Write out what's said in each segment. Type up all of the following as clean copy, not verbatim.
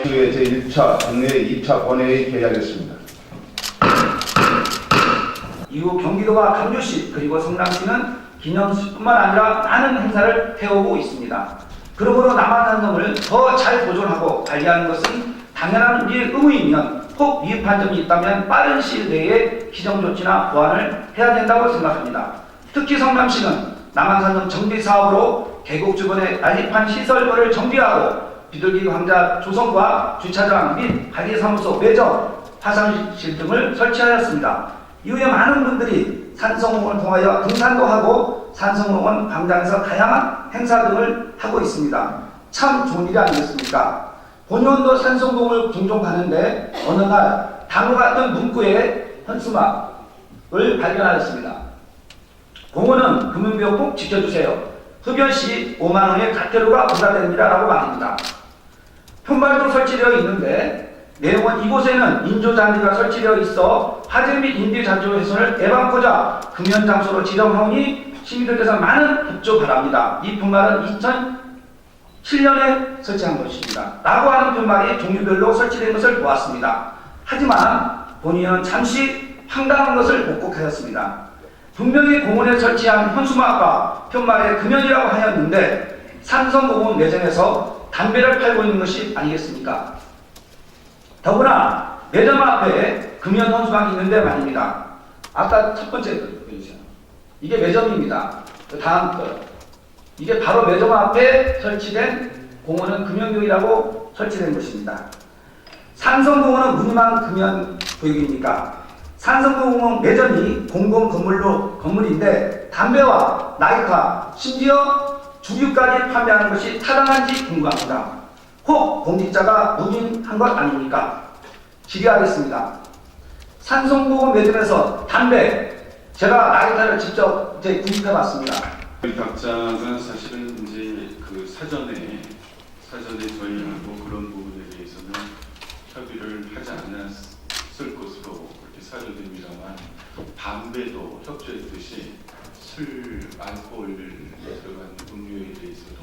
제1차 국내 2차 본회의 개회하겠습니다. 이후 경기도와 강주시 그리고 성남시는 기념식뿐만 아니라 많은 행사를 해오고 있습니다. 그러므로 남한산성을 더 잘 보존하고 관리하는 것은 당연한 우리의 의무이면 혹 위협한 점이 있다면 빠른 시일 내에 기정조치나 보완을 해야 된다고 생각합니다. 특히 성남시는 남한산성 정비 사업으로 계곡 주변의 난립한 시설물을 정비하고 비둘기 광자 조성과 주차장 및 관리사무소, 매점, 화장실 등을 설치하였습니다. 이후에 많은 분들이 산성공원을 통하여 등산도 하고 산성공원 광장에서 다양한 행사 등을 하고 있습니다. 참 좋은 일이 아니겠습니까? 본의원도 산성공원을 종종 가는데 어느 날 다무 같은 문구에 현수막을 발견하였습니다. 공원은 금융비용 꼭 지켜주세요. 흡연 시 5만 원의 과태료가 부과됩니다. 라고 말입니다. 편말도 설치되어 있는데 내용은 이곳에는 인조잔디가 설치되어 있어 화재 및 인비잔조 훼손을 예방하고자 금연장소로 지정하오니 시민들께서 많은 협조 바랍니다. 이 편말은 2007년에 설치한 것입니다. 라고 하는 편말이 종류별로 설치된 것을 보았습니다. 하지만 본인은 잠시 황당한 것을 목격하였습니다. 분명히 공원에 설치한 현수막과 편말에 금연이라고 하였는데 산성공원 매점에서 담배를 팔고 있는 것이 아니겠습니까? 더구나 매점 앞에 금연 현수막이 있는데 말입니다. 아까 첫 번째 보여주세요. 이게 매점입니다. 그 다음 거. 이게 바로 매점 앞에 설치된 공원은 금연구역이라고 설치된 것입니다. 산성공원은 무늬만 금연 구역입니까? 산성공원 매점이 공공건물인데 담배와 나이카, 심지어 주류까지 판매하는 것이 타당한지 궁금합니다. 혹 공직자가 묵인한 것 아닙니까? 질의하겠습니다. 산성공원 매점에서 담배, 제가 나이카를 직접 구입해봤습니다. 우리 각자가 사실은 이제 그 사전에 저희하고 그런 부분에 대해서는 협의를 하지 않았을 것으로 그렇게 사료됩니다만 담배도 협조했듯이 술, 알코올 들어간 음료에 대해서도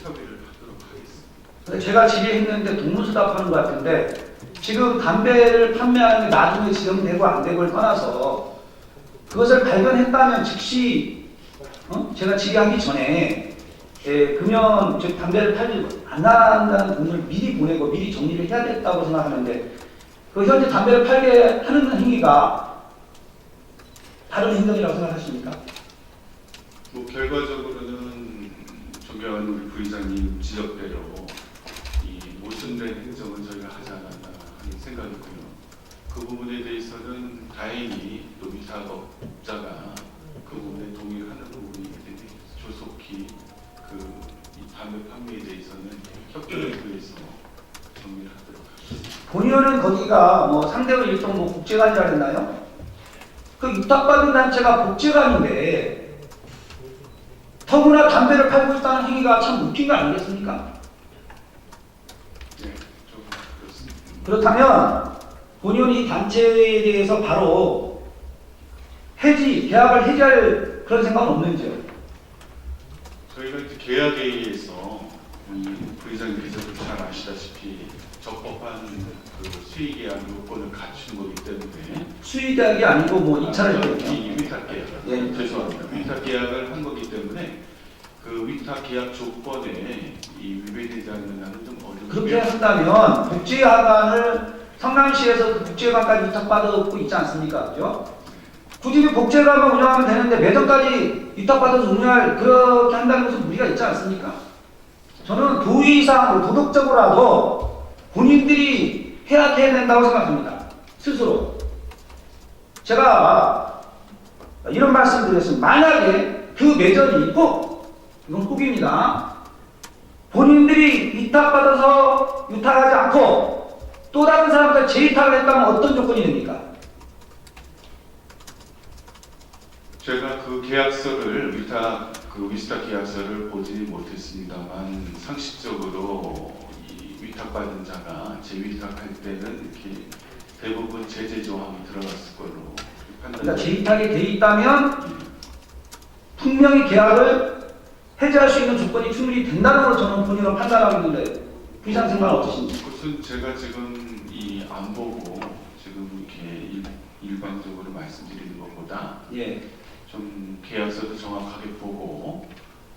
협의를 하도록 하겠습니다. 제가 질의했는데 동문서답 하는 것 같은데 지금 담배를 판매하는 게 나중에 지정되고 안 되고를 떠나서 그것을 발견했다면 즉시 제가 질의하기 전에 금연, 즉 담배를 팔지 안 한다는 돈을 미리 보내고 미리 정리를 해야 됐다고 생각하는데 그 현재 담배를 팔게 하는 행위가 다른 행동이라고 생각하십니까? 뭐 결과적으로는 존경하는 우리 부의장님 지적대로 이 모순된 행정은 저희가 하지 않았나 하는 생각이고요. 그 부분에 대해서는 다행히 또 위탁업자가 그 부분에 동의를 하는 부분이기 때문에 조속히 이 담배 판매에 대해서는 협조를 위해서 정리를 하도록 하겠습니다. 본의원은 거기가 뭐 상대로 일종 뭐 복지관이라 했나요? 그 위탁받은 단체가 복지관인데 더구나 담배를 팔고 있다는 행위가 참 웃긴 거 아니겠습니까? 네, 좀 그렇습니다. 그렇다면 본의원이 이 단체에 대해서 바로 계약을 해지할 그런 생각은 없는지요? 저희가 이제 계약에 의해서 우리 부의장님께서도 잘 아시다시피 적법한 그 수의계약 요건을 갖춘 거기 때문에 수의계약이 아니고 뭐 입찰을 했거든요. 위탁계약. 예, 죄송합니다. 위탁계약을 한 거기 때문에 그 위탁계약 조건에 이 위배되지 않는 한은 좀 어려운. 그렇게 한다면 복지회관을 성남시에서 그 복지회관까지 위탁받고 있지 않습니까? 그죠? 굳이 그 복지회관만 운영하면 되는데 매점까지 위탁받아서 운영할 그렇게 한다는 것은 무리가 있지 않습니까? 저는 도의상으로 도덕적으로라도 본인들이 해야 된다고 생각합니다. 스스로. 제가 이런 말씀 드렸습니다. 만약에 그 매점이 이건 혹입니다. 본인들이 위탁받아서 위탁하지 않고 또 다른 사람들 재위탁을 했다면 어떤 조건이 됩니까? 제가 그 계약서를 위탁 계약서를 보지 못했습니다만 상식적으로 이 위탁받은 자가 재위탁할 때는 이렇게 대부분 제재 조항이 들어갔을 걸로 판단. 그러니까 재위탁이 돼 있다면 분명히 계약을 해제할 수 있는 조건이 충분히 된다는 걸 저는 본인으로 판단하고 있는데 부의장 생각은 어떠신지? 그것은 제가 지금 이 안 보고 지금 이렇게 일방적으로 말씀드리는 것보다 예. 좀 계약서도 정확하게 보고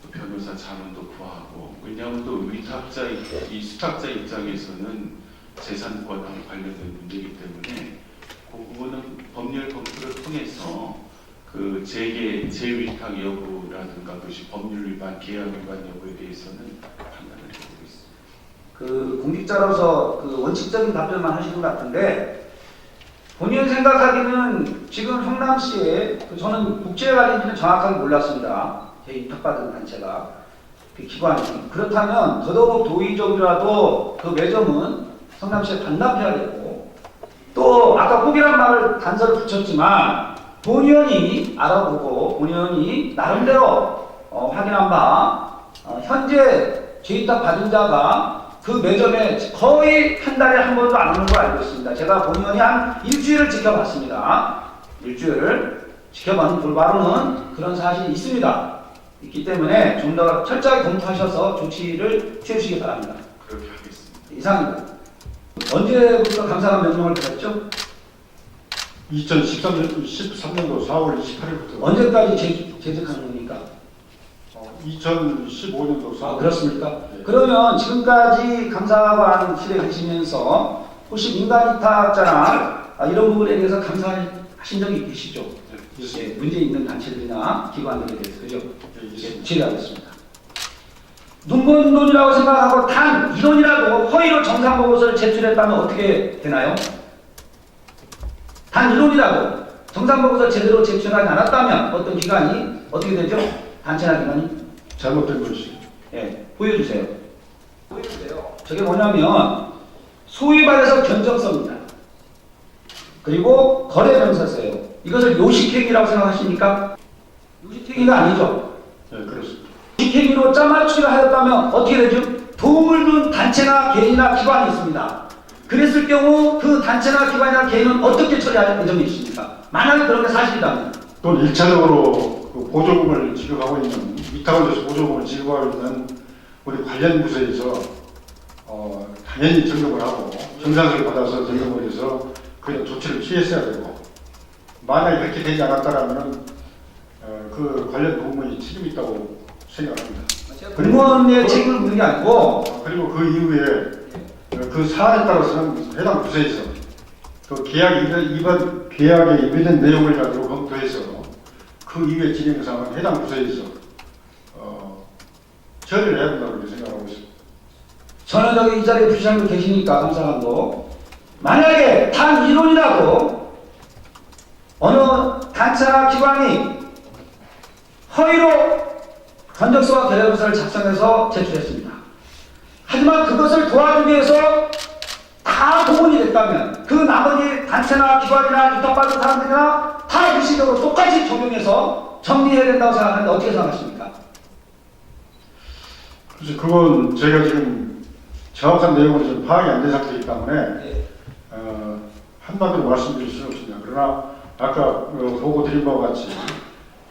또 변호사 자문도 구하고, 왜냐하면 또 위탁자 이 수탁자 입장에서는 재산권하고 관련된 문제이기 때문에 그 부분은 법률 검토를 통해서 그 재위탁 여부라든가 그것이 법률 위반, 계약 위반 여부에 대해서는 판단을 해보고 있습니다. 그 공직자로서 그 원칙적인 답변만 하시는 것 같은데, 본인 생각하기는 지금 성남시에 저는 국제 관련지는 정확하게 몰랐습니다. 제 위탁받은 단체가 그 기관이 그렇다면 더더욱 도의적이라도 그 매점은 성남시에 반납해야 되고, 또 아까 꼭이란 말을 단서를 붙였지만 본의원이 알아보고 본의원이 나름대로 확인한 바 현재 재위탁 받은 자가 그 매점에 거의 한 달에 한 번도 안 오는 걸 알고 있습니다. 제가 본의원이 한 일주일을 지켜봤습니다. 일주일을 지켜본 돌바로는 그런 사실이 있습니다. 있기 때문에 좀 더 철저하게 검토하셔서 조치를 취해주시기 바랍니다. 그렇게 하겠습니다. 이상입니다. 언제부터 감사관 명령을 받았죠? 2013년도 4월 28일부터 언제까지 재직하는 겁니까? 2015년도 4월 그렇습니까? 네. 그러면 지금까지 감사관실에 계시면서 혹시 민간 위탁자나 이런 부분에 대해서 감사하신 적이 계시죠? 네, 예, 있습니다. 문제 있는 단체들이나 기관들에 대해서 그죠? 네, 예, 있습니다. 질의하겠습니다. 눈먼 돈이라고 생각하고 단 1원이라도 허위로 정상보고서를 제출했다면 어떻게 되나요? 단 1원이라도 정상보고서를 제대로 제출하지 않았다면 어떤 기관이 어떻게 되죠? 단체나 기관이? 잘못된 것이 예, 보여주세요. 보여주세요. 저게 뭐냐면 소위 말해서 견적서입니다. 그리고 거래명세서예요. 이것을 요식행위라고 생각하십니까? 요식행위가 아니죠. 네, 그렇습니다. 요식행위로 짜맞추기를 하였다면 어떻게 되죠? 도움을 준 단체나 개인이나 기관이 있습니다. 그랬을 경우 그 단체나 기관이나 개인은 어떻게 처리할 예정이 있습니까? 만약에 그런 게 사실이라면. 또 1차적으로 그 보조금을 지급하고 있는 위탁을 해서 보조금을 지급하고 있는 우리 관련 부서에서 당연히 점검을 하고 정산서를 받아서 점검을 해서 그런 조치를 취했어야 되고, 만약에 그렇게 되지 않았다라면 그 관련 부문이 책임이 있다고 생각합니다. 공무원의 책임을 묻는 게 아니고 그리고 그 이후에 그 사안에 따라서는 해당 부서에서 그 계약에 위배된 내용을 가지고 검토해서 그 이후에 진행 사항은 해당 부서에서 처리를 해야 된다고 이렇게 생각하고 있습니다. 저는 저기 이 자리에 부시장님 계시니까 감사관도 만약에 단 1원이라도 어느 단체나 기관이 허위로 견적서와 계약서를 작성해서 제출했습니다. 하지만 그것을 도와주기 위해서 다 동원이 됐다면 그 나머지 단체나 기관이나 위탁받은 사람들이나 다 일시적으로 똑같이 적용해서 정리해야 된다고 생각하는데 어떻게 생각하십니까? 그래서 그건 제가 지금 정확한 내용을 좀 파악이 안 된 상태이기 때문에 네. 한마디로 말씀드릴 수는 없습니다. 그러나 아까 보고 드린 바와 같이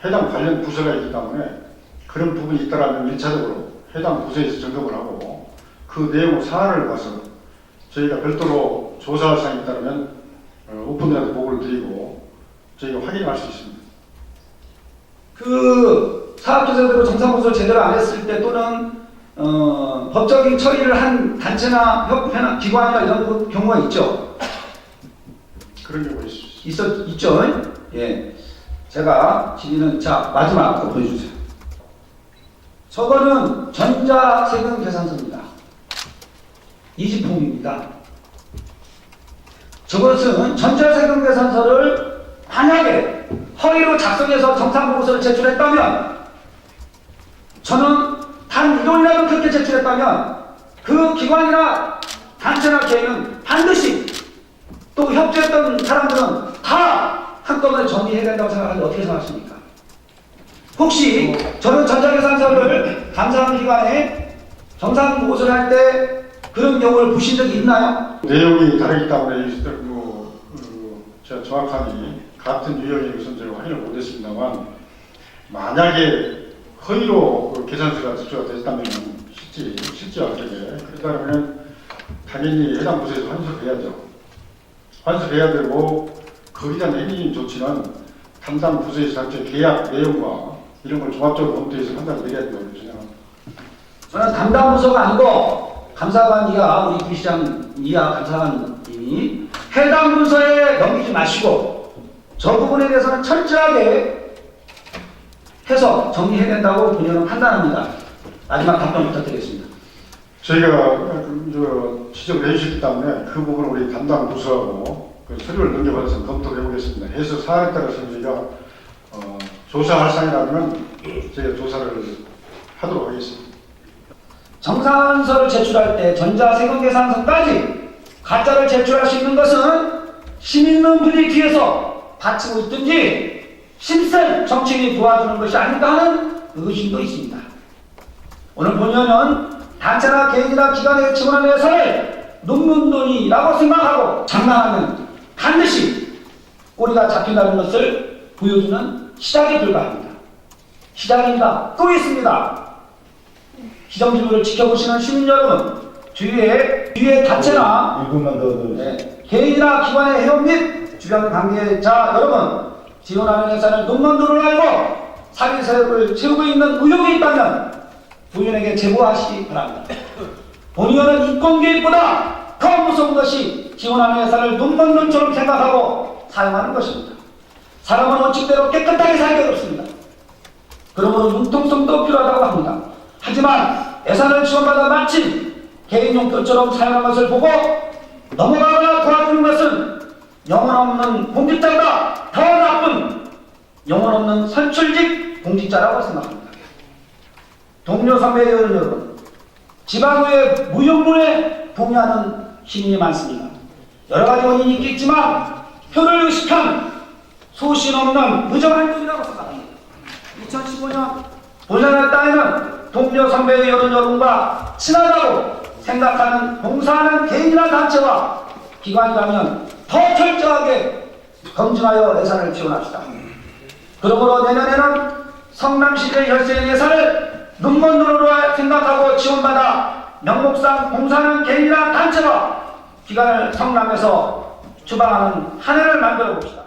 해당 관련 부서가 있기 때문에 그런 부분이 있다라면 1차적으로 해당 부서에서 점검을 하고 그 내용 사안을 봐서 저희가 별도로 조사할 사항이 있다면 오픈들한테 보고를 드리고 저희가 확인할 수 있습니다. 그 사업주제대로 정상보고서를 제대로 안 했을 때 또는 법적인 처리를 한 단체나 협회나 기관이나 이런 경우가 있죠. 그런 경우가 있습니다. 있죠. 예. 제가 질의는 자 마지막 거 보여주세요. 저거는 전자세금 계산서입니다. 이지폼입니다. 저것은 전자세금 계산서를 만약에 허위로 작성해서 정상보고서를 제출했다면 저는 단 1원이라도 그렇게 제출했다면 그 기관이나 단체나 개인은 반드시 또 협조했던 사람들은 다 한꺼번에 정리해야 된다고 생각하는데 어떻게 생각하십니까? 혹시 저는 전자계산서를 감사하는 기관에 정상보고서를 할 때 그런 경우를 보신 적이 있나요? 내용이 다르기 때문에 제가 정확하니 같은 유형의 것은 제가 확인을 못했습니다만, 만약에 허위로 그 계산서가 접수가 됐다면 실제 악하게 그렇다면 당연히 해당 부서에서 환수해야죠. 환수해야 되고 거기에 대한 행위 조치는 담당 부서에서 자체 계약 내용과 이런 걸 종합적으로 검토해서 판단을 내려야 된다고 생각합니다. 저는 담당 부서가 아니고 감사관 이하 우리 부시장 이하 감사관님이 해당 부서에 넘기지 마시고 저 부분에 대해서는 철저하게 해서 정리해야 된다고 본인은 판단합니다. 마지막 답변 부탁드리겠습니다. 저희가 지적을 해주셨기 때문에 그 부분을 우리 담당 부서하고 그 서류를 넘겨받아서 검토를 해보겠습니다. 해서 사안에 따라서 저희가 조사할 사항이라면 저희가 조사를 하도록 하겠습니다. 정산서를 제출할 때 전자세금계산서까지 가짜를 제출할 수 있는 것은 힘 있는 분이 뒤에서 받치고 있든지 심센 정치인이 도와주는 것이 아닐까 하는 의심도 있습니다. 오늘 본의원은 단체나 개인이나 기관에게 지원하는 예산을 눕는 돈이라고 생각하고 장난하면 반드시 꼬리가 잡힌다는 것을 보여주는 시작에 불과합니다. 시작입니다. 또 있습니다. 시정지구를 지켜보시는 시민 여러분, 뒤에 단체나 개인이나 기관의 회원 및 주변 관계자 여러분, 지원하는 예산을 눕는 돈을 알고 사기세력을 채우고 있는 의혹이 있다면 본인에게 제보하시기 바랍니다. 본의원은 인권 개입보다 더 무서운 것이 지원하는 예산을 눕는 돈처럼 생각하고 사용하는 것입니다. 사람은 원칙대로 깨끗하게 살기 어렵습니다. 그러므로 융통성도 필요하다고 합니다. 하지만 예산을 지원받아 마침 개인 용도처럼 사용한 것을 보고 넘어가거나 도와주는 것은 영혼 없는 공직자보다 더 나쁜 영혼 없는 선출직 공직자라고 생각합니다. 동료 선배 의원 여러분, 지방의회 무용론에 동의하는 시민이 많습니다. 여러 가지 원인이 있겠지만 표를 의식한 소신 없는 무정한 분이라고 생각합니다. 2015년 본선의 땅에는 동료 선배 의원 여러분과 친하다고 생각하는 봉사하는 개인이나 단체와 기관이라면 더 철저하게 검증하여 예산을 지원합시다. 그러므로 내년에는 성남시의 혈세인 예산을 눈먼 눈으로 생각하고 지원받아 명목상 봉사하는 개인이나 단체와 기관을 성남에서 주방하는 한 해를 만들어 봅시다.